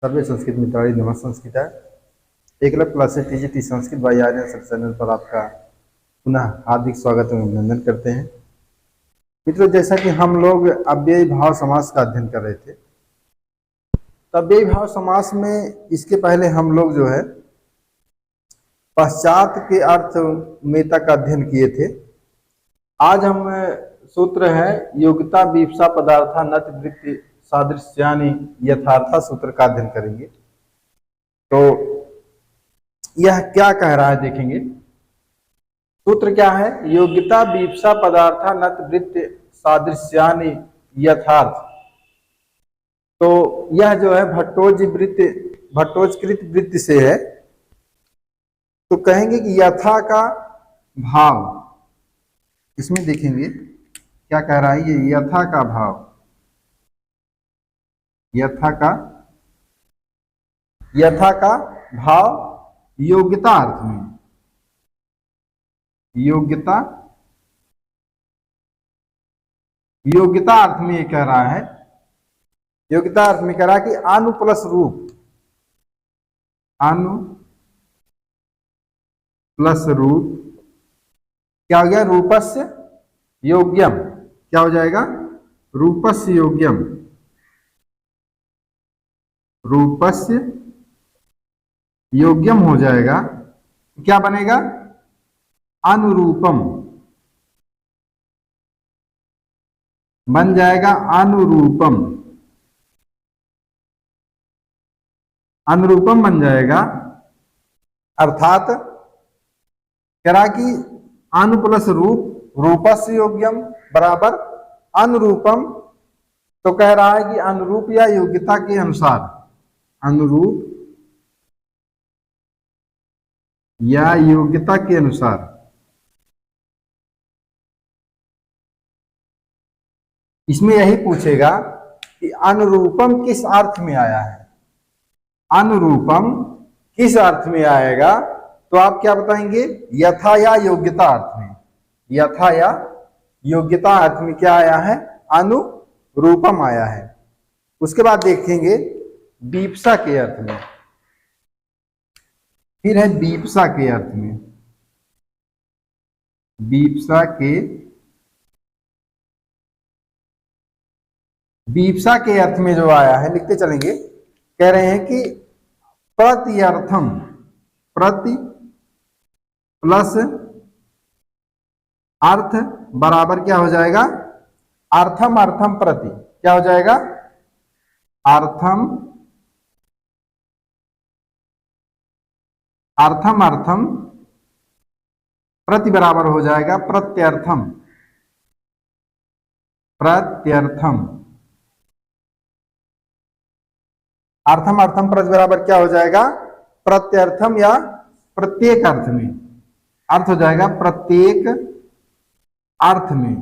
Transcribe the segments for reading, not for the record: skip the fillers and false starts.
सर्वे संस्कृत मित्राणि नमः संस्कृता Eklavya classes TGT Sanskrit by Aryan sir channel पर आपका पुनः हार्दिक स्वागत एवं अभिनंदन करते हैं। मित्रों, जैसा कि हम लोग अव्ययी भाव समास का अध्ययन कर रहे थे, तो अव्ययी भाव समास में इसके पहले हम लोग जो है पश्चात के अर्थ में तक अध्ययन किए थे। आज हम सूत्र है योग्यता विवक्षा पदार्था नति वृत्ति सादृश्यानि यथार्था सूत्र का अध्ययन करेंगे। तो यह क्या कह रहा है देखेंगे। सूत्र क्या है? योग्यता विवक्षा पदार्था नति वृत्ति सादृश्यानि यथार्थ। तो यह जो है भट्टोजकृत वृत्ति से है। तो कहेंगे कि यथा का भाव, इसमें देखेंगे क्या कह रहा है। ये यथा का भाव, यथा का भाव योग्यता अर्थ में, योग्यता अर्थ में ये कह रहा है। योग्यता अर्थ में कह रहा है कि अनु प्लस रूप, अनु प्लस रूप क्या हो गया? रूपस्य योग्यम। क्या हो जाएगा? रूपस्य योग्यम, रूपस्य योग्यम हो जाएगा। क्या बनेगा? अनुरूपम बन जाएगा, अनुरूपम, अनुरूपम बन जाएगा। अर्थात कह रहा कि अनु प्लस रूप, रूपस्य योग्यम बराबर अनुरूपम। तो कह रहा है कि अनुरूप या योग्यता के अनुसार, अनुरूप या योग्यता के अनुसार इसमें यही पूछेगा कि अनुरूपम किस अर्थ में आया है। अनुरूपम किस अर्थ में आएगा? तो आप क्या बताएंगे? यथा या योग्यता अर्थ में, यथा या योग्यता अर्थ में क्या आया है? अनुरूपम आया है। उसके बाद देखेंगे विवक्षा के अर्थ में, फिर है विवक्षा के अर्थ में। विवक्षा के अर्थ में जो आया है, लिखते चलेंगे। कह रहे हैं कि प्रत्यर्थम, प्रति प्लस अर्थ बराबर क्या हो जाएगा? अर्थम अर्थम प्रति। क्या हो जाएगा? अर्थम अर्थम अर्थम प्रति बराबर हो जाएगा प्रत्यर्थम, प्रत्यर्थम। अर्थम अर्थम प्रति बराबर क्या हो जाएगा? प्रत्यर्थम या प्रत्येक अर्थ में। अर्थ हो जाएगा प्रत्येक अर्थ में।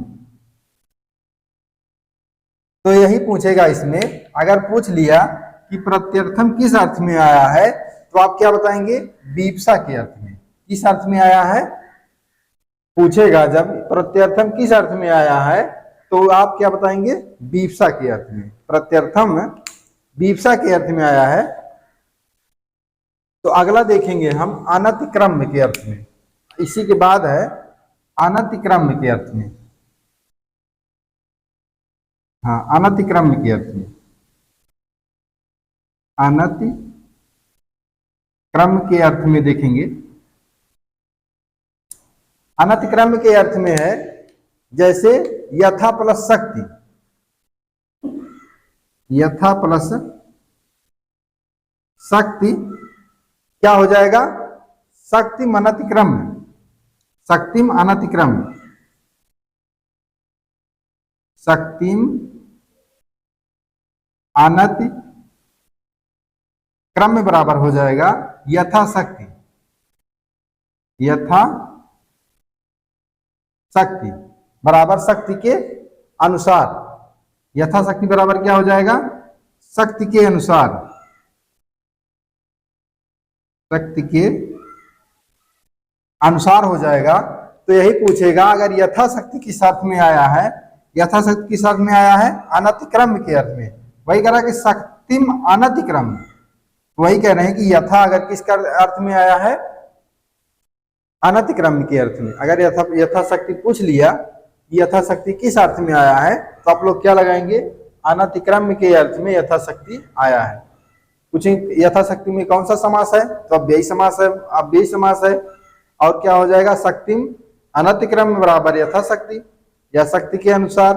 तो यही पूछेगा इसमें। अगर पूछ लिया कि प्रत्यर्थम किस अर्थ में आया है, तो आप क्या बताएंगे? विवक्षा के अर्थ में। किस अर्थ में आया है पूछेगा। जब प्रत्यर्थम किस अर्थ में आया है, तो आप क्या बताएंगे? विवक्षा के अर्थ में। प्रत्यर्थम विवक्षा के अर्थ में आया है। तो अगला देखेंगे हम अनतिक्रम्य के अर्थ में। इसी के बाद है अनतिक्रम्य के अर्थ में। हाँ, अनतिक्रम्य के अर्थ में, अनतिक्रम्य के अर्थ में देखेंगे। अनतिक्रम्य के अर्थ में है जैसे यथा प्लस शक्ति, यथा प्लस शक्ति क्या हो जाएगा? शक्तिम अनतिक्रम्य, शक्तिम अनतिक्रम्य, शक्तिम अनतिक्रम्य बराबर हो जाएगा यथा शक्ति, यथा शक्ति बराबर शक्ति के अनुसार। यथा शक्ति बराबर क्या हो जाएगा? शक्ति के अनुसार, शक्ति के अनुसार हो जाएगा। तो यही पूछेगा अगर यथाशक्ति किस अर्थ में आया है, यथाशक्ति किस अर्थ में आया है? अनतिक्रम्य के अर्थ में। वही कह रहा कि शक्तिम अनतिक्रम्य, वही कह रहे हैं कि यथा अगर किसका अर्थ में आया है, अनतिक्रम्य के अर्थ में। अगर यथाशक्ति पूछ लिया कि यथाशक्ति किस अर्थ में आया है, तो आप लोग क्या लगाएंगे, अनतिक्रम्य के अर्थ में यथाशक्ति आया है। पूछेंगे यथाशक्ति में कौन सा समास है, तो अव्ययी समास है, अव्ययी समास है। और क्या हो जाएगा, शक्तिम अनतिक्रम्य बराबर यथाशक्ति, या शक्ति के अनुसार।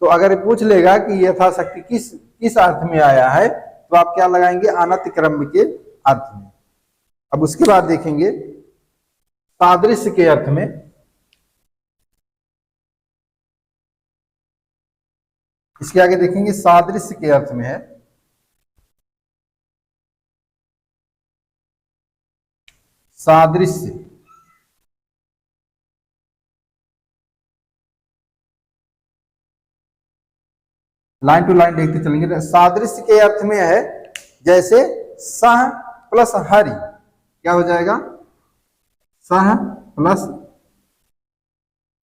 तो अगर पूछ लेगा कि यथाशक्ति किस अर्थ में आया है, तो आप क्या लगाएंगे, अनतिक्रम्य के अर्थ में। अब उसके बाद देखेंगे सादृश्य के अर्थ में। इसके आगे देखेंगे सादृश्य के अर्थ में है। सादृश्य लाइन टू लाइन देखते चलेंगे। सादृश्य के अर्थ में है जैसे सह प्लस हरि, क्या हो जाएगा, सह प्लस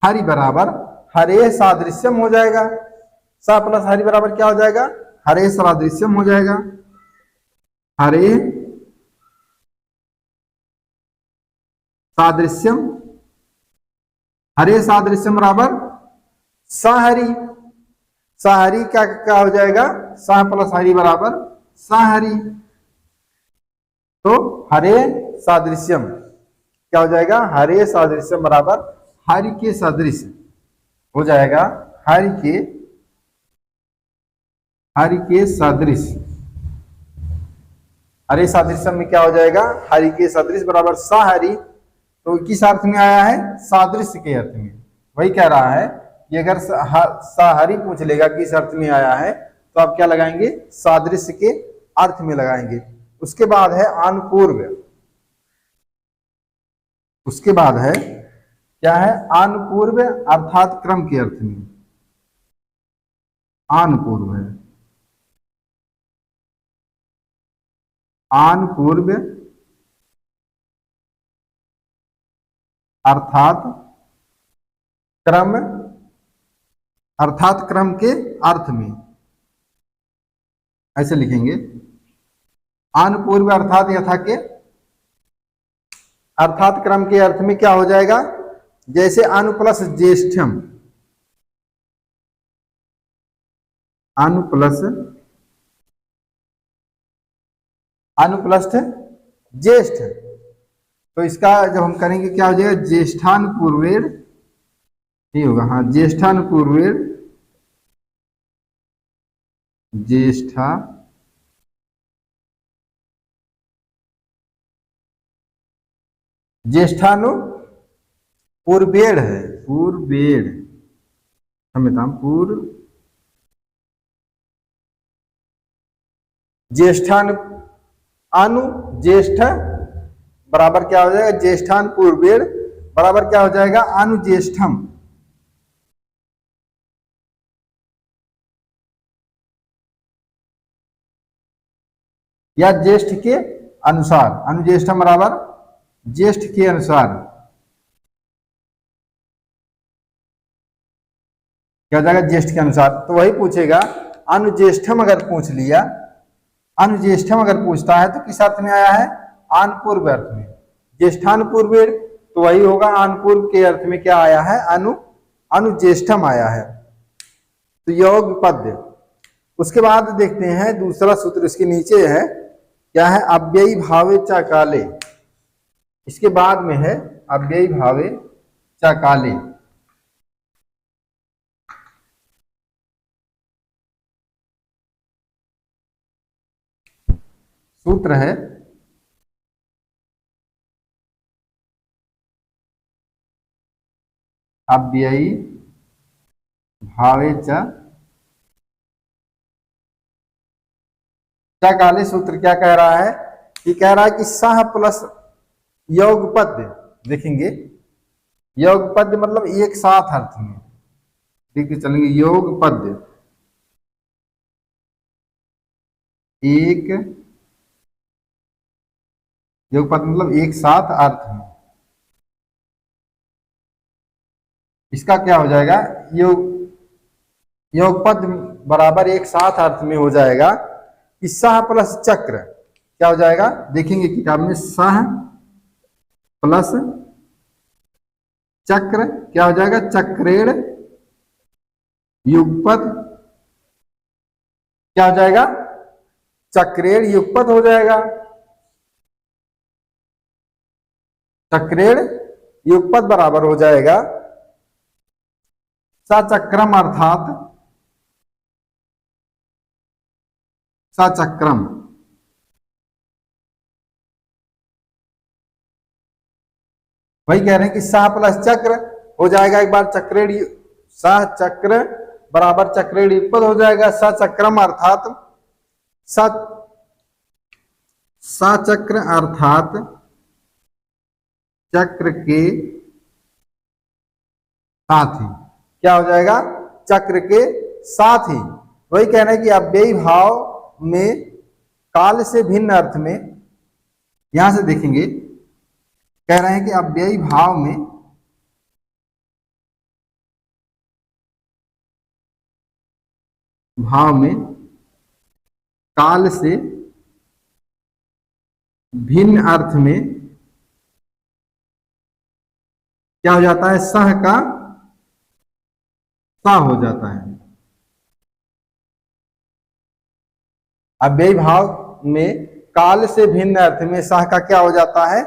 हरि बराबर हरे सादृश्यम हो जाएगा। सह प्लस हरि बराबर क्या हो जाएगा, हरे सादृश्यम हो जाएगा। हरे सादृश्यम, हरे सादृश्यम बराबर सहरी। सहरी क्या हो जाएगा, सह प्लस हरि बराबर सहरी। तो हरे सादृश्यम क्या हो जाएगा, हरे सादृश्यम बराबर हरि के सदृश हो जाएगा। हरि के सदृश, हरे सादृश्यम में क्या हो जाएगा, हरि के सदृश बराबर सहरी। तो किस अर्थ में आया है, सादृश्य के अर्थ में। वही कह रहा है कि अगर सहरी पूछ लेगा किस अर्थ में आया है, तो आप क्या लगाएंगे, सादृश्य के अर्थ में लगाएंगे। उसके बाद है आनुपूर्व। उसके बाद है क्या है, आनुपूर्व अर्थात क्रम के अर्थ में। आनुपूर्व है, आनुपूर्व अर्थात क्रम के अर्थ में, ऐसे लिखेंगे। आनुपूर्व अर्थात यथा के, अर्थात क्रम के अर्थ में क्या हो जाएगा, जैसे अनु प्लस ज्येष्ठम, अनु प्लस ज्येष्ठ। तो इसका जब हम करेंगे क्या हो जाएगा, ज्येष्ठानुपूर्वेण, ये होगा, हाँ, ज्येष्ठानुपूर्वेण, ज्येष्ठा ज्येष्ठानु पूर्वेण है, पूर्वेण, क्षम्यताम, पूर्व ज्येष्ठानु अनु ज्येष्ठ बराबर क्या हो जाएगा, ज्येष्ठान पूर्वेण बराबर क्या हो जाएगा, अनुज्येष्ठम। या ज्येष्ठ के अनुसार, अनुज्येष्ठम बराबर ज्येष्ठ के अनुसार क्या हो जाएगा, ज्येष्ठ के अनुसार। तो वही पूछेगा, अनुज्येष्ठम अगर पूछ लिया, अनुज्येष्ठम अगर पूछता है तो किस अर्थ में आया है, आनुपूर्व अर्थ में। ज्येष्ठान पूर्वेण तो वही होगा, आनुपूर्व के अर्थ में क्या आया है, अनुज्येष्ठम आया है। तो योग पद्य। उसके बाद देखते हैं दूसरा सूत्र, इसके नीचे है क्या है, अव्ययी भावे च काले। इसके बाद में है अव्ययी भावे च काले। सूत्र है अव्ययी भावे च काले। सूत्र क्या कह रहा है, कि कह रहा है कि सह प्लस योगपद, देखेंगे योगपद मतलब एक साथ अर्थ में, देखते चलेंगे, योगपद एक, योगपद मतलब एक साथ अर्थ में। इसका क्या हो जाएगा, योगपद बराबर एक साथ अर्थ में हो जाएगा कि सह प्लस चक्र, क्या हो जाएगा, देखेंगे किताब में, सह प्लस चक्र क्या हो जाएगा, चक्रेड़ युगपद क्या हो जाएगा, चक्रेड़ युगपद हो जाएगा। चक्रेड़ युगपद बराबर हो जाएगा सचक्रम अर्थात सचक्रम। वही कह रहे हैं कि सह प्लस चक्र हो जाएगा, एक बार चक्रेड़ सह चक्र बराबर चक्रेड़ युगपद हो जाएगा सचक्रम अर्थात सचक्र अर्थात चक्र के साथ ही क्या हो जाएगा, चक्र के साथ ही। वही कह रहे हैं कि अव्ययी भाव में काल से भिन्न अर्थ में, यहां से देखेंगे कह रहे हैं कि अव्ययी भाव में काल से भिन्न अर्थ में क्या हो जाता है, सह का सा हो जाता है। अव्ययी भाव में काल से भिन्न अर्थ में सह का क्या हो जाता है,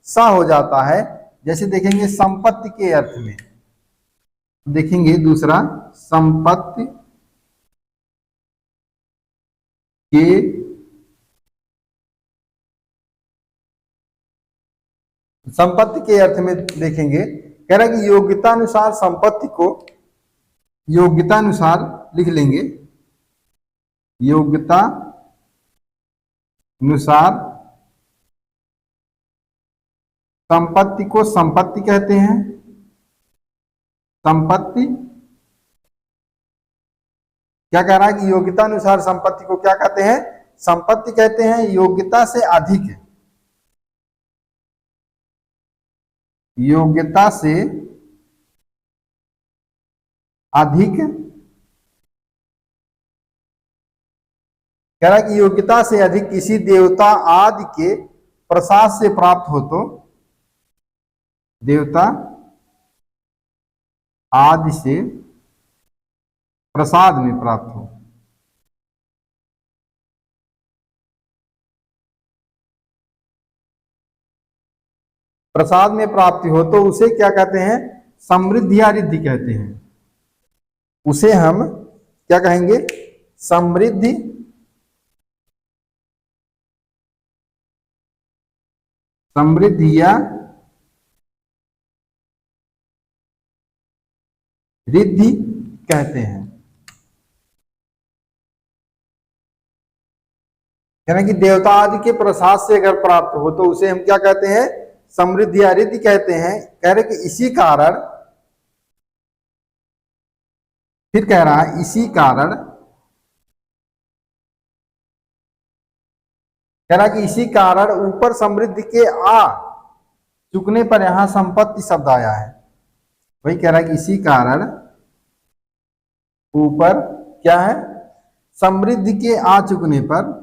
सा हो जाता है। जैसे देखेंगे संपत्ति के अर्थ में, देखेंगे दूसरा संपत्ति के अर्थ में देखेंगे, कह रहा है कि योग्यता अनुसार संपत्ति को योग्यता अनुसार लिख लेंगे, योग्यता अनुसार संपत्ति को संपत्ति कहते हैं। संपत्ति क्या कह रहा है कि योग्यता अनुसार संपत्ति को क्या कहते हैं, संपत्ति कहते हैं। योग्यता से अधिक, योग्यता से अधिक कह रहा है कि योग्यता से अधिक किसी देवता आदि के प्रसाद से प्राप्त हो तो, देवता आदि से प्रसाद में प्राप्त हो, प्रसाद में प्राप्ति हो तो उसे क्या कहते हैं, समृद्धि या रिद्धि कहते हैं। उसे हम क्या कहेंगे, समृद्धि या रिद्धि कहते हैं। यानी कि देवता आदि के प्रसाद से अगर प्राप्त हो तो उसे हम क्या कहते हैं, समृद्धि या रिद्धि कहते हैं। कह रहे कि इसी कारण, फिर कह रहा है इसी कारण, कह रहा कि इसी कारण ऊपर समृद्धि के आ चुकने पर यहां संपत्ति शब्द आया है। वही कह रहा है कि इसी कारण ऊपर क्या है, समृद्धि के आ चुकने पर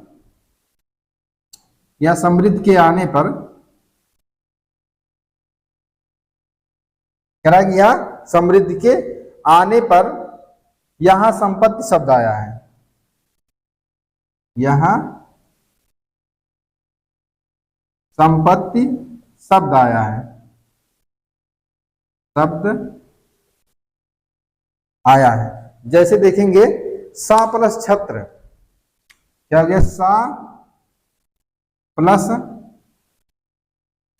या समृद्धि के आने पर, कह रहा कि यह समृद्धि के आने पर यहां संपत्ति शब्द आया है। यहां संपत्ति शब्द आया है, शब्द आया है। जैसे देखेंगे सा प्लस छत्र क्या हो गया, सा प्लस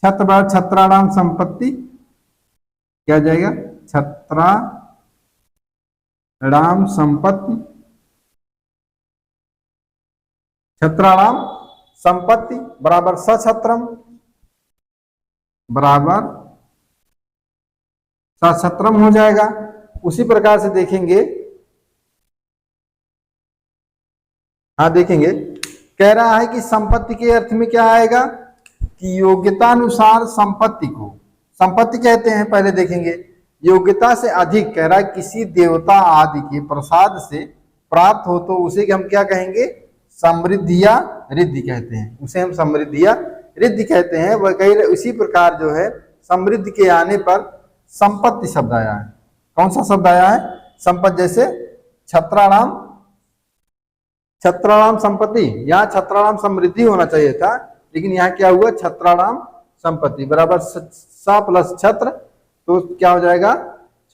छत्र बार छत्राणाम संपत्ति क्या जाएगा, छत्राणाम संपत्ति, छत्राणाम संपत्ति बराबर सछत्रम बराबर सछत्रम हो जाएगा। उसी प्रकार से देखेंगे, हाँ देखेंगे, कह रहा है कि संपत्ति के अर्थ में क्या आएगा कि योग्यता अनुसार संपत्ति को संपत्ति कहते हैं। पहले देखेंगे योग्यता से अधिक, कह रहा है किसी देवता आदि के प्रसाद से प्राप्त हो तो उसे हम क्या कहेंगे, समृद्धि या रिद्धि कहते हैं, उसे हम समृद्धि या रिद्धि कहते हैं। वह कही उसी प्रकार जो है समृद्धि के आने पर संपत्ति शब्द आया है। कौन सा शब्द आया है? संपत्ति। जैसे छत्राणाम, छत्राणाम संपत्ति, यहाँ छत्राणाम समृद्धि होना चाहिए था, लेकिन यहाँ क्या हुआ? छत्राणाम संपत्ति बराबर सा प्लस छत्र, तो क्या हो जाएगा?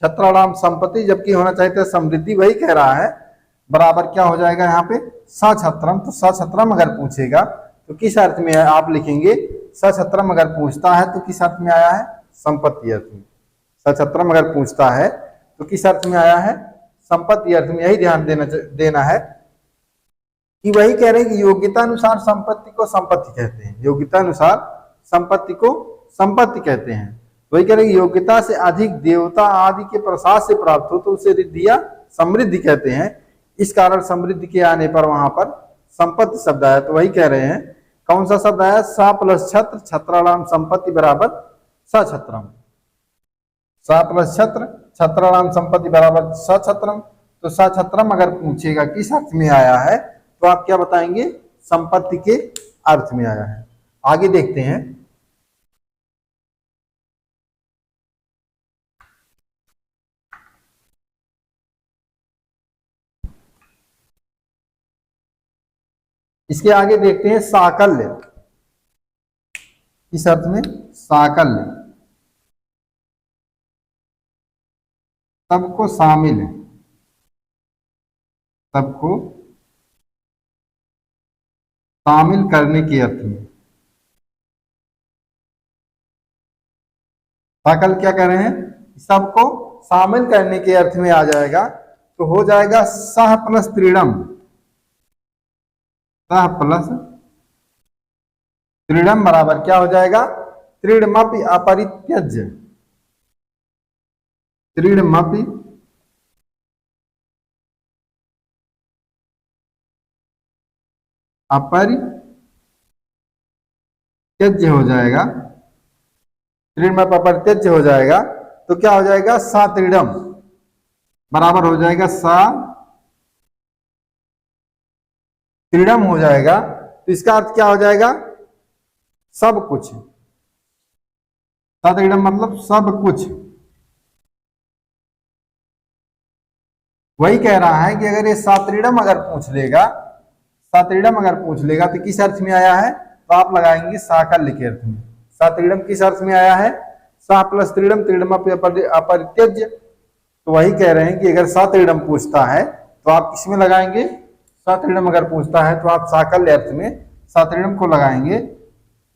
छत्राणाम संपत्ति, जबकि होना चाहिए था समृद्धि। वही कह रहा है बराबर क्या हो जाएगा यहाँ पे? सछत्रम। तो सछत्रम अगर पूछेगा तो किस अर्थ में है आप लिखेंगे? सछत्रम अगर पूछता है तो किस अर्थ में आया है? संपत्ति अर्थ में। सछत्रम अगर पूछता है तो किस अर्थ में आया है? संपत्ति अर्थ में। यही ध्यान देना है कि वही कह रहे हैं कि योग्यता अनुसार संपत्ति को संपत्ति कहते हैं। योग्यता अनुसार संपत्ति को संपत्ति कहते हैं। वही कह रहे हैं योग्यता से अधिक देवता आदि के प्रसाद से प्राप्त हो तो उसे रिद्धि या समृद्धि कहते हैं। इस कारण समृद्धि के आने पर वहां पर संपत्ति शब्द आया। तो वही कह रहे हैं कौन सा शब्द आया? सा प्लस छत्र, छत्राणाम संपत्ति बराबर सछत्रम। सा प्लस छत्र, छत्राणाम संपत्ति बराबर सछत्रम। तो सछत्रम अगर पूछेगा किस अर्थ में आया है तो आप क्या बताएंगे? संपत्ति के अर्थ में आया है। आगे देखते हैं। इसके आगे देखते हैं साकल्य। इस अर्थ में साकल्य, सबको शामिल है, सबको शामिल करने के अर्थ में। साकल क्या कह रहे हैं? सबको शामिल करने के अर्थ में आ जाएगा। तो हो जाएगा सह प्लस त्रीडम, सह प्लस त्रीडम बराबर क्या हो जाएगा? त्रीडमपि अपरित्यज्य, त्रीडमपि अपरित्यज्य हो जाएगा। त्रीडमपि अपरित्यज्य हो जाएगा तो क्या हो जाएगा? सा त्रीडम बराबर हो जाएगा सा त्रीडम हो जाएगा। तो इसका अर्थ क्या हो जाएगा? सब कुछ। सा त्रीडम मतलब सब कुछ। वही कह रहा है कि अगर ये सात्रीडम अगर पूछ लेगा, सात्रीडम अगर पूछ लेगा तो किस अर्थ में आया है? तो आप लगाएंगे साकल्य के अर्थ में। सात्रीडम किस अर्थ में आया है? सा प्लस त्रीडम, त्रीडम अपरित्यज्य। तो वही कह रहे हैं कि अगर सात्रीडम पूछता है तो आप किसमें लगाएंगे? सात्रीडम अगर पूछता है तो आप साकल्य अर्थ में सात्रीडम को लगाएंगे।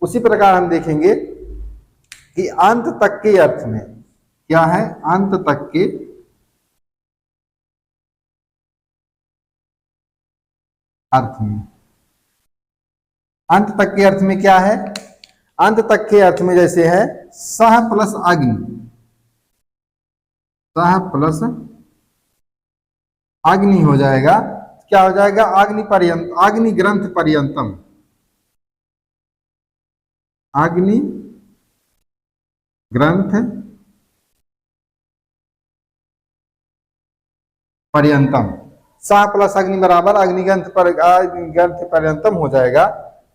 उसी प्रकार हम देखेंगे कि अंत तक के अर्थ में क्या है? अंत तक के अर्थ में, अंत तक के अर्थ में क्या है? अंत तक के अर्थ में जैसे है सह प्लस अग्नि, सह प्लस अग्नि हो जाएगा। क्या हो जाएगा? अग्नि पर्यंत, अग्नि ग्रंथ पर्यंतम, अग्नि ग्रंथ पर्यंतम। सा प्लस अग्नि बराबर अग्निग्रंथ पर ग्रंथ पर्यंतम हो जाएगा।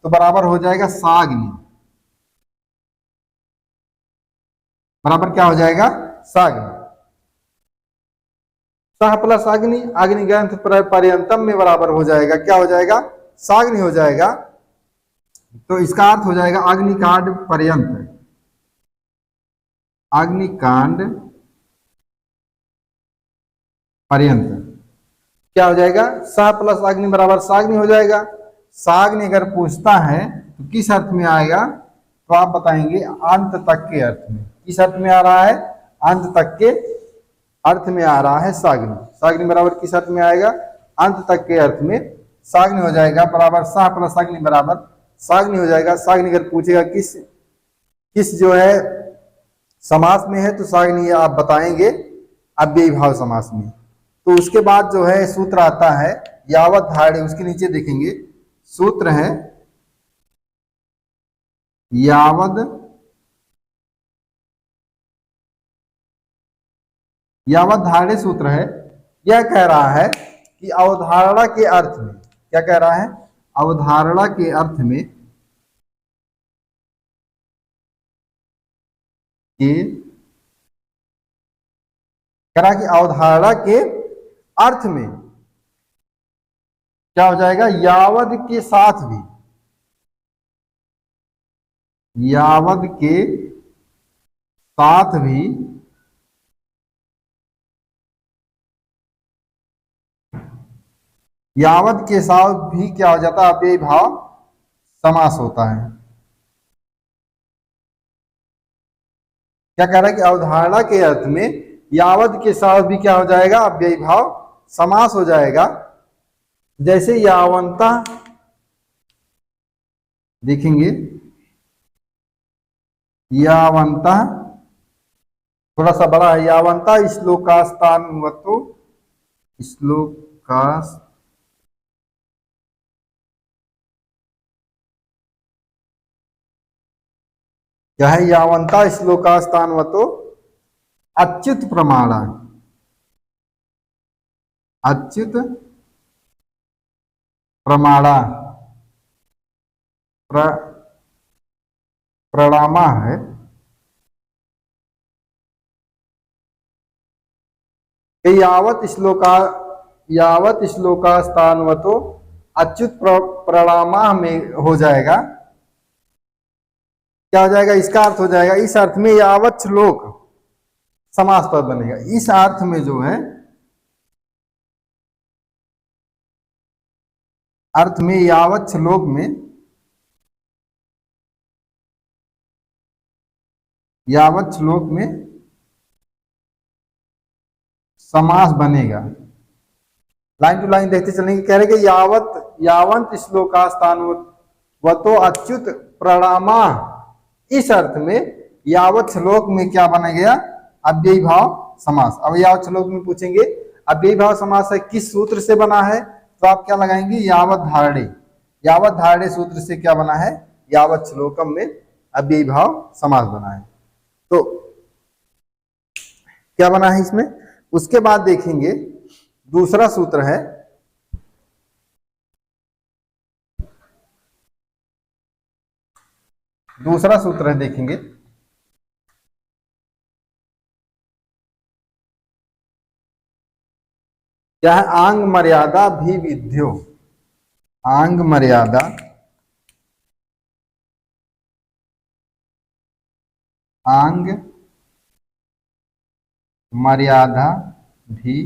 तो बराबर हो जाएगा साग्नि, बराबर क्या हो जाएगा? साग्नि। सह प्लस अग्नि, अग्नि ग्रंथ पर्यंतम में बराबर हो जाएगा क्या हो जाएगा? साग्नि हो जाएगा। तो इसका अर्थ हो जाएगा अग्निकांड पर्यंत, अग्निकांड पर्यंत क्या हो जाएगा? सा प्लस अग्नि बराबर साग्नि हो जाएगा। साग्नि अगर पूछता है तो किस अर्थ में आएगा? तो आप बताएंगे अंत तक के अर्थ में। किस अर्थ में आ रहा है? अंत तक के अर्थ में आ रहा है साग्नि। साग्नि बराबर किस अर्थ में आएगा? अंत तक के अर्थ में साग्नि हो जाएगा बराबर सा प्लस अग्नि बराबर साग्नि हो जाएगा। साग्नि अगर पूछेगा किस किस जो है समास में है तो साग्नि आप बताएंगे अव्ययी भाव समास में। तो उसके बाद जो है सूत्र आता है यावत धारणे, उसके नीचे देखेंगे सूत्र है यावद धारणे सूत्र है। यह कह रहा है कि अवधारणा के अर्थ में, क्या कह रहा है? अवधारणा के अर्थ में के कह रहा कि अवधारणा के अर्थ में क्या हो जाएगा, यावद के साथ भी, यावद के साथ भी यावद के साथ भी क्या हो जाता है, अव्ययी भाव समास होता है। क्या कह रहा है कि अवधारणा के अर्थ में यावद के साथ भी क्या हो जाएगा, अव्ययी भाव समास हो जाएगा। जैसे यावंता देखेंगे, यावंता थोड़ा सा बड़ा है, यावंता श्लोकास्तान्वतो, श्लोकास क्या है, यावंता श्लोकास्तान्वतो अच्युत प्रमाणा, अच्युत प्रमाणा प्रणामा है। यावत श्लोकास्तान्वतो अच्युत प्रणामा में हो जाएगा, क्या हो जाएगा, इसका अर्थ हो जाएगा, इस अर्थ में यावत श्लोक समास पद बनेगा। इस अर्थ में जो है, अर्थ में यावत श्लोक में, यावत श्लोक में समास बनेगा। लाइन टू लाइन देखते चलेंगे। कह रहे कि यावंत श्लोकास्तान्वतो अच्युत प्रणामा, इस अर्थ में यावत श्लोक में क्या बना गया, अव्ययी भाव समास। अब यावत श्लोक में पूछेंगे अव्ययी भाव समास है किस सूत्र से बना है, तो आप क्या लगाएंगे, यावत धारणे, यावत धारणे सूत्र से क्या बना है, यावत श्लोकम में अव्ययी भाव समास बना है। तो क्या बना है इसमें, उसके बाद देखेंगे दूसरा सूत्र है, दूसरा सूत्र है देखेंगे, क्या है, आंग मर्यादा भी विध्यो, आंग मर्यादा आंग मर्यादा भी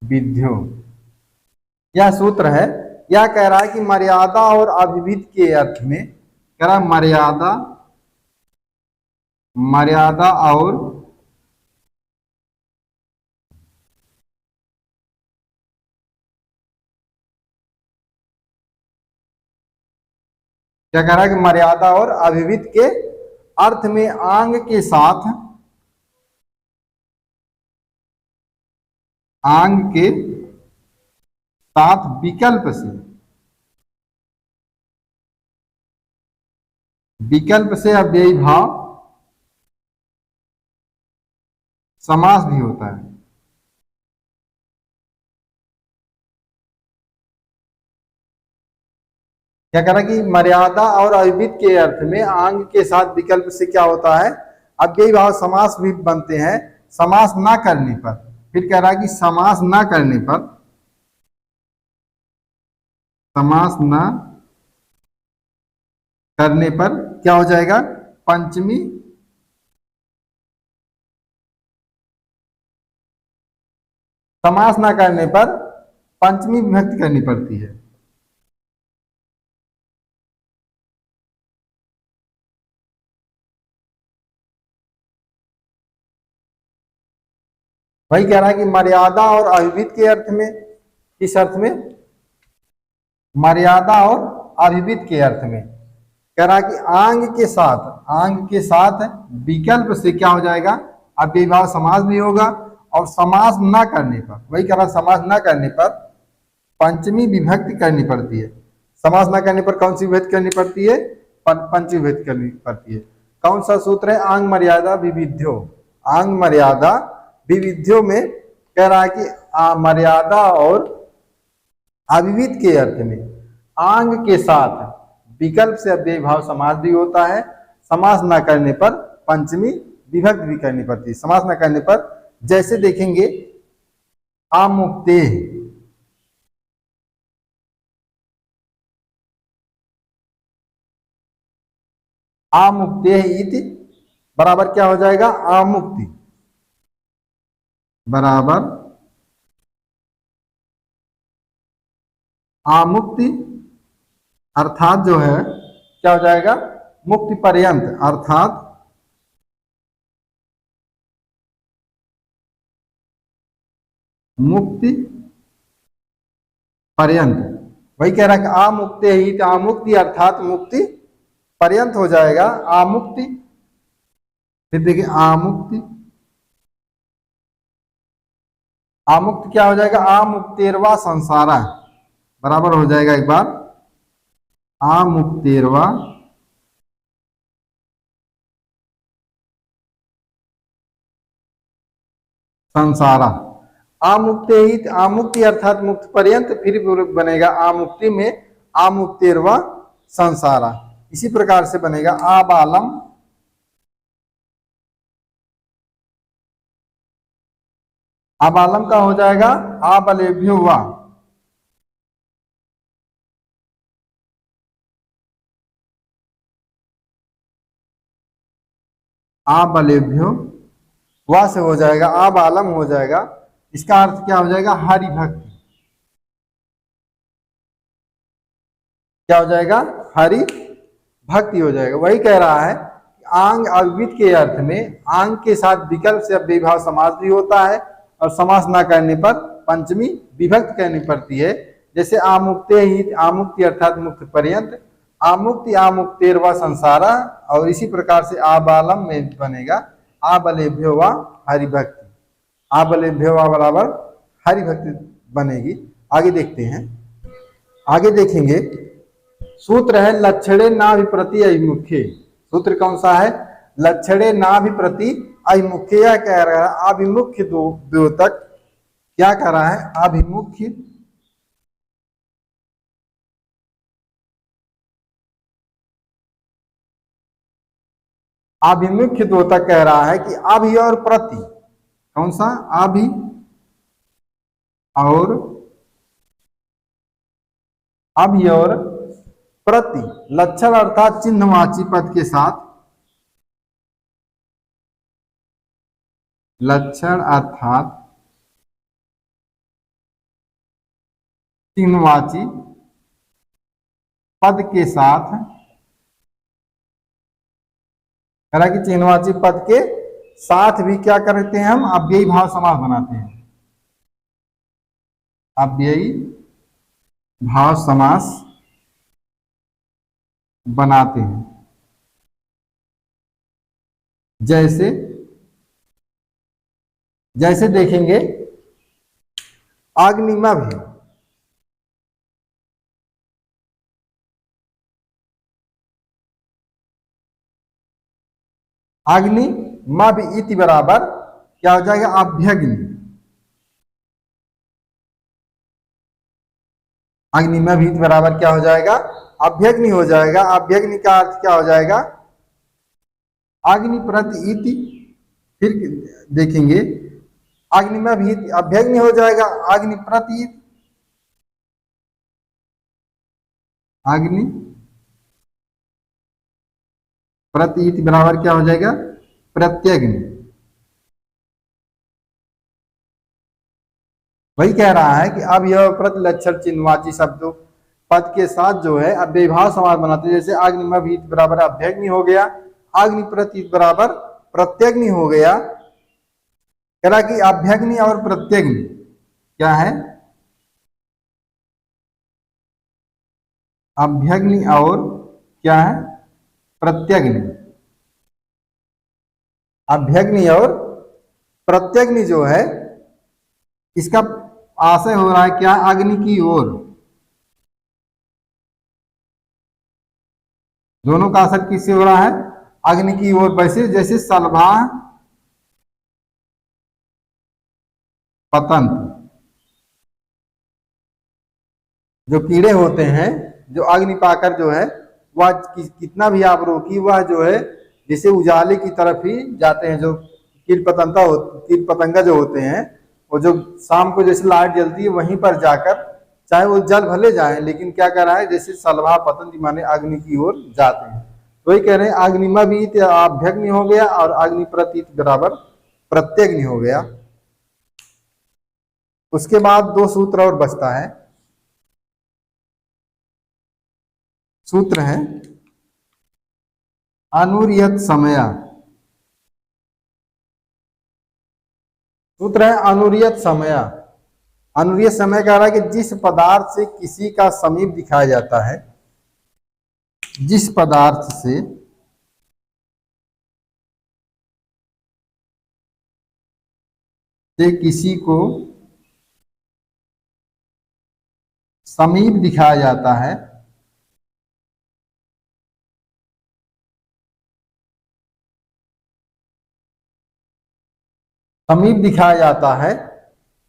विध्यो, यह सूत्र है। यह कह रहा है कि मर्यादा और अभिविध के अर्थ में, कह रहा है मर्यादा, मर्यादा और क्या कह रहा है कि मर्यादा और अभिविध के अर्थ में आंग के साथ, आंग के साथ विकल्प से, विकल्प से अव्ययी भाव समास भी होता है। क्या कह रहा है कि मर्यादा और अभिविध के अर्थ में आंग के साथ विकल्प से क्या होता है, अव्ययी भाव समास भी बनते हैं, समास ना करने पर। फिर कह रहा है कि समास ना करने पर, समास ना करने पर क्या हो जाएगा, पंचमी, समास ना करने पर पंचमी विभक्ति करनी पड़ती है। वही कह रहा है कि मर्यादा और अभिविध के अर्थ में, किस अर्थ में, मर्यादा और अभिविध के अर्थ में, कह रहा है कि आंग के साथ, आंग के साथ विकल्प से क्या हो जाएगा, अव्ययी भाव समास भी होगा। और समास ना करने पर, वही कह रहा है समास ना करने पर पंचमी विभक्ति करनी पड़ती है। समास ना करने पर कौन सी विभक्ति करनी पड़ती है, पंचमी विभक्ति करनी पड़ती है। कौन सा सूत्र है, आंग मर्यादा विविध्यो, आंग मर्यादा विविध्यो में कह रहा है कि मर्यादा और अविविध के अर्थ में आंग के साथ विकल्प से अव्ययी भाव समास भी होता है। समास न करने पर पंचमी विभक्त भी करनी पड़ती है। समास न करने पर जैसे देखेंगे आमुक्ते, आमुक्ते इति बराबर क्या हो जाएगा, आमुक्ति बराबर आमुक्ति, अर्थात जो है क्या हो जाएगा, मुक्ति पर्यंत, अर्थात मुक्ति पर्यंत। वही कह रहा है कि आमुक्ते ही, तो आमुक्ति अर्थात मुक्ति पर्यंत हो जाएगा आमुक्ति। फिर देखिए आमुक्ति, आमुक्त क्या हो जाएगा, आमुक्तेरवा संसारा बराबर हो जाएगा एक बार आमुक्तेरवा संसारा। आमुक्ते ही, आमुक्ति अर्थात मुक्त पर्यंत, फिर बनेगा आमुक्ति में आमुक्तेरवा संसारा। इसी प्रकार से बनेगा आबालम, आबालम का हो जाएगा आबलेभ्यो वा, आबलेभ्यो वा से हो जाएगा आबालम हो जाएगा। इसका अर्थ क्या हो जाएगा, हरि भक्ति, क्या हो जाएगा, हरि भक्ति हो जाएगा। वही कह रहा है कि आंग अविविध के अर्थ में आंग के साथ विकल्प से अव्ययी भाव समास भी होता है और समास ना करने पर पंचमी विभक्त करनी पड़ती है। जैसे आमुक्ते ही, आमुक्ति अर्थात मुक्त पर्यंत, आमुक्ति आमुक्तेरवा संसारा, और इसी प्रकार से आबालम में बनेगा आबलेभ्यो वा हरिभक्ति, आबलेभ्यो वा बराबर हरिभक्ति बनेगी। आगे देखते हैं, आगे देखेंगे सूत्र है लक्षणे नाभिप्रति अभिमुख्य। सूत्र कौन सा है, लक्षणे नाभिप्रति अभिमुख्य। यह कह रहा है अभिमुख्य द्योतक, क्या कह रहा है, अभिमुख्य अभिमुख्य द्योतक कह रहा है कि अभि और प्रति, कौन सा, अभि और अभि और प्रति लक्षण अर्थात चिन्हवाची पद के साथ, लक्षण अर्थात चिन्हवाची पद के साथ, कह कि चिन्हवाची पद के साथ भी क्या करते हैं हम, अव्ययी भाव समास बनाते हैं, अव्ययी भाव समास बनाते हैं। जैसे जैसे देखेंगे अग्निमा भी, अग्नि मा भी इति बराबर क्या हो जाएगा, अभ्यग्नि, अग्नि में भी बराबर क्या हो जाएगा, अभ्यग्नि हो जाएगा। अभ्यग्नि का अर्थ क्या हो जाएगा, अग्नि प्रति इति। फिर देखेंगे अग्नि में भी अभ्यग्नि हो जाएगा, अग्नि प्रति, अग्नि प्रति इति बराबर क्या हो जाएगा, प्रत्यग्नि। वही कह रहा है कि अब यह प्रतिलक्षण चिन्हवाची शब्दों पद के साथ जो है अव्ययी भाव समास बनाते हैं। जैसे अग्निम भी बराबर अभ्यग्नि हो गया, अग्नि प्रति बराबर प्रत्यग्नि हो गया। कह रहा कि अभ्यग्नि और प्रत्यग्नि क्या है, अभ्यग्नि और क्या है, प्रत्यग्नि। अभ्यग्नि और प्रत्यग्नि जो है इसका आशय हो रहा है क्या, अग्नि की ओर, दोनों का असर किससे हो रहा है, अग्नि की ओर। वैसे जैसे सलभा पतंत, जो कीड़े होते हैं, जो अग्नि पाकर जो है वह कितना भी आप रोकी, वह जो है जैसे उजाले की तरफ ही जाते हैं। जो कीट पतंगा जो होते हैं, वो जो शाम को जैसे लाइट जलती है वहीं पर जाकर, चाहे वो जल भले जाए, लेकिन क्या कर रहा है, जैसे सलभा पतंग माने अग्नि की ओर जाते हैं। तो वही कह रहे हैं अग्निमावीत अभ्यग्नि हो गया और अग्नि प्रतीत बराबर प्रत्यग्नि हो गया। उसके बाद दो सूत्र और बचता है। सूत्र है अनुरियत समय। सूत्र है अनुरियत समय। अनुरियत समय कह रहा है कि जिस पदार्थ से किसी का समीप दिखाया जाता है, जिस पदार्थ से किसी को समीप दिखाया जाता है, समीप दिखाया जाता है,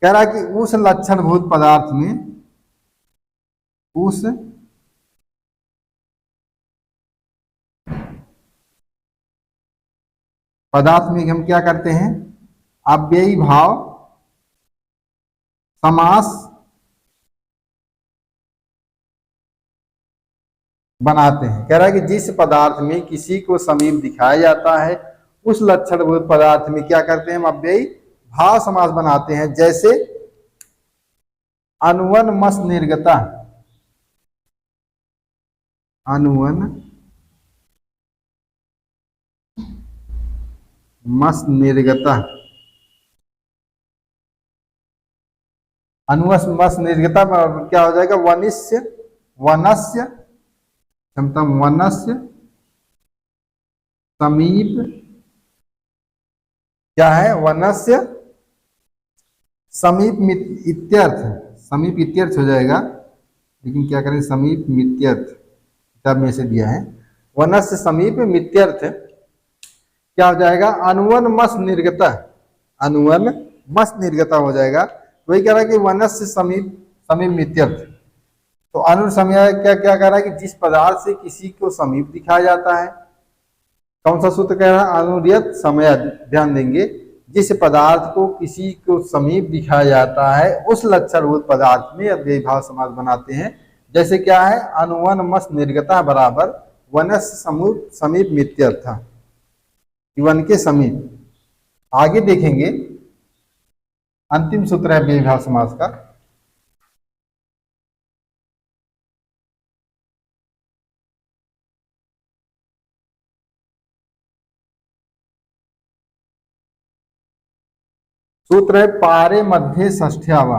कह रहा है कि उस लक्षणभूत पदार्थ में, उस पदार्थ में हम क्या करते हैं, अव्ययी भाव समास बनाते हैं। कह रहा है कि जिस पदार्थ में किसी को समीप दिखाया जाता है, उस लक्षणभूत पदार्थ में क्या करते हैं, हम अव्ययी भाव समास बनाते हैं। जैसे अनुवन मस निर्गता, अनुवन मस निर्गता, अनुवस मस निर्गता क्या हो जाएगा, वनिस्य वनस्य क्षमता, वनस्य समीप, क्या है, वनस्य समीप इत्यर्थ, समीप इत्यर्थ हो जाएगा, लेकिन क्या करें, समीप मित्यर्थ किताब में से दिया है। वनस्य समीप मित्यर्थ क्या हो जाएगा, अनुवन मस निर्गता, अनुवन मस निर्गता हो जाएगा। वही कह रहा है कि वनस्य समीप समीप मित्यर्थ। तो अनुसमय क्या क्या कह रहा है कि जिस पदार्थ से किसी को समीप दिखाया जाता है, कौन सा सूत्र कह रहा है, अनुरियत समय। ध्यान देंगे, जिस पदार्थ को किसी को समीप दिखाया जाता है, उस लक्षणभूत पदार्थ में अव्ययी भाव समास बनाते हैं। जैसे क्या है, अनुवन मस निर्गता बराबर वनस समीप मित्यर्थ, वन के समीप। आगे देखेंगे अंतिम सूत्र है अव्ययी भाव समास का। सूत्र है पारे मध्ये षष्ठ्यावा,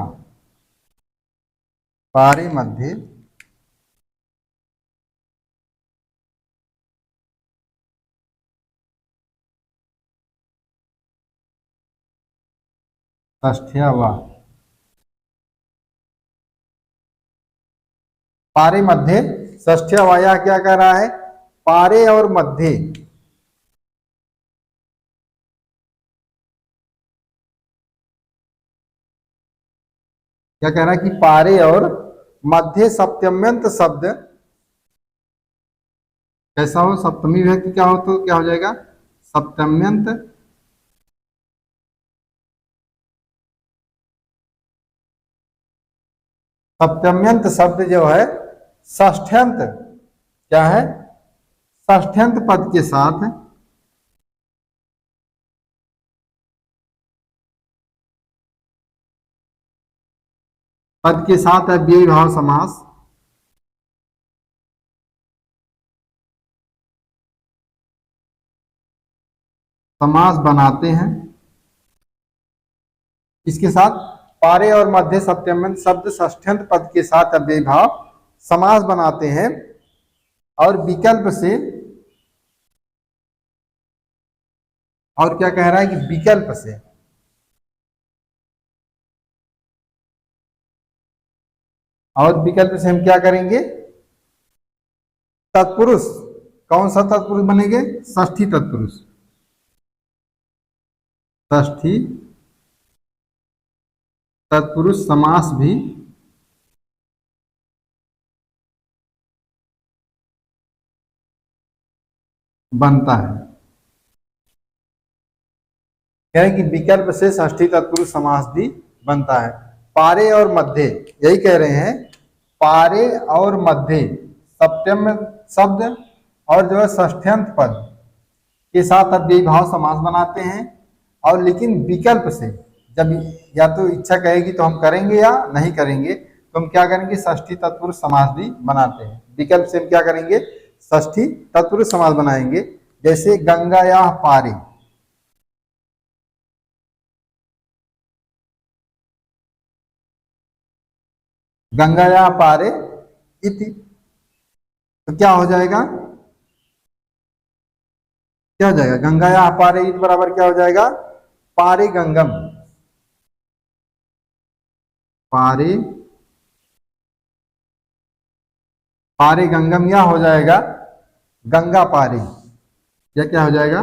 पारे मध्ये षष्ठ्यावा। पारे मध्य षष्ठ्यावा, यह क्या कह रहा है, पारे और मध्य, क्या कह रहा है कि पारे और मध्य सप्तम्यंत शब्द कैसा हो, सप्तमी विभक्ति क्या हो, तो क्या हो जाएगा, सप्तम्यंत सप्तम्यंत शब्द जो है षष्ठ्यंत, क्या है, षष्ठ्यंत पद के साथ, पद के साथ अव्ययी भाव समास समास बनाते हैं। इसके साथ पारे और मध्य सप्तम्यंत शब्द षष्ठ्यंत पद के साथ अव्ययी भाव समास बनाते हैं। और विकल्प से, और क्या कह रहा है कि विकल्प से, और विकल्प से हम क्या करेंगे, तत्पुरुष, कौन सा तत्पुरुष बनेंगे, षष्ठी तत्पुरुष, षष्ठी तत्पुरुष समास भी बनता है। कह रहे हैं कि विकल्प से षष्ठी तत्पुरुष समास भी बनता है। पारे और मध्य, यही कह रहे हैं, पारे और मध्य सप्तम शब्द और जो है षष्ठ्यंत पद के साथ अव्ययी भाव समास बनाते हैं। और लेकिन विकल्प से, जब या तो इच्छा कहेगी तो हम करेंगे या नहीं करेंगे, तो हम क्या करेंगे, षष्ठी तत्पुरुष समास भी बनाते हैं। विकल्प से हम क्या करेंगे, षष्ठी तत्पुरुष समास बनाएंगे। जैसे गंगायाः पारे, गंगायाः पारे इति, तो क्या हो जाएगा, क्या हो जाएगा, गंगायाः पारे इति बराबर क्या हो जाएगा, पारे गंगम, पारे, पारे गंगम, या हो जाएगा गंगा पारे, या क्या हो जाएगा,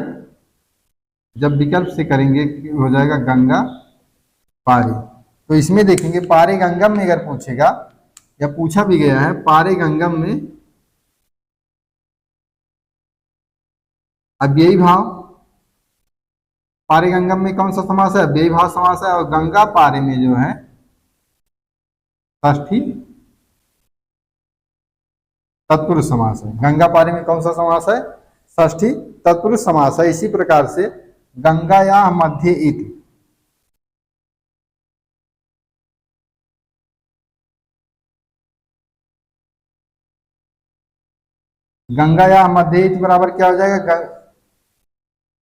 जब विकल्प से करेंगे हो जाएगा गंगा पारे। तो इसमें देखेंगे पारे गंगम में अगर पूछेगा या पूछा भी गया है, पारे गंगम में अव्ययी भाव, पारे गंगम में कौन सा समास है, अव्ययी भाव समास है। और गंगा पारे में जो है षष्ठी तत्पुरुष समास है। गंगा पारे में कौन सा समास है, षष्ठी तत्पुरुष समास है। इसी प्रकार से गंगायाः मध्ये इति, गंगायाः मध्ये इति बराबर क्या हो जाएगा,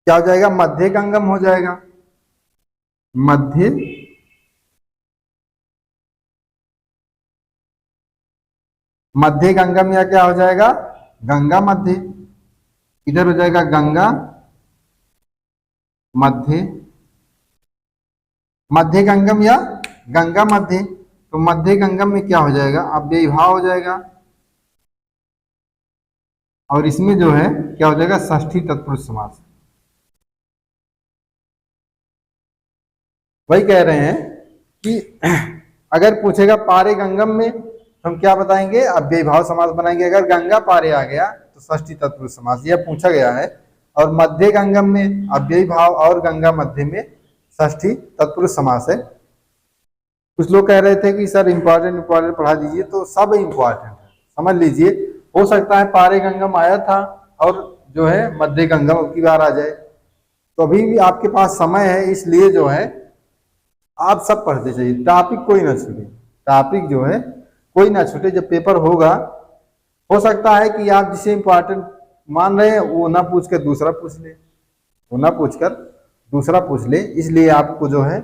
क्या हो जाएगा, मध्य गंगम हो जाएगा, मध्य, मध्य गंगम, या क्या हो जाएगा, गंगा मध्य, इधर हो जाएगा गंगा मध्य, मध्य गंगम या गंगा मध्य। तो मध्य गंगम में क्या हो जाएगा, अव्ययी भाव हो जाएगा। और इसमें जो है क्या हो जाएगा, षष्ठी तत्पुरुष समास। वही कह रहे हैं कि अगर पूछेगा पारे गंगम में, हम क्या बताएंगे, अव्ययी भाव समास बनाएंगे। अगर गंगा पारे आ गया तो षष्ठी तत्पुरुष समास, यह पूछा गया है। और मध्य गंगम में अव्ययी भाव और गंगा मध्य में षष्ठी तत्पुरुष समास है। कुछ लोग कह रहे थे कि सर इंपॉर्टेंट पढ़ा दीजिए, तो सब इंपॉर्टेंट है, समझ लीजिए। हो सकता है पारे गंगम आया था और जो है मध्य गंगम अब की बार आ जाए, तो अभी भी आपके पास समय है, इसलिए जो है आप सब पढ़ते चाहिए, टॉपिक कोई ना छूटे, टॉपिक जो है कोई ना छूटे। जब पेपर होगा, हो सकता है कि आप जिसे इंपॉर्टेंट मान रहे हैं वो ना पूछ कर दूसरा पूछ ले, वो ना पूछकर दूसरा पूछ ले। इसलिए आपको जो है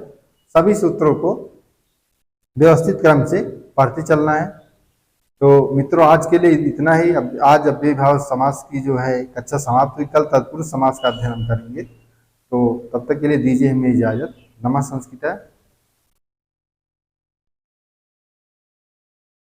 सभी सूत्रों को व्यवस्थित क्रम से पढ़ते चलना है। तो मित्रों, आज के लिए इतना ही। अब आज अव्ययी भाव समास की जो है कक्षा समाप्त हुई। कल तत्पुरुष समास का अध्ययन हम करेंगे। तो तब तक के लिए दीजिए हमें इजाजत। नमः संस्कृत।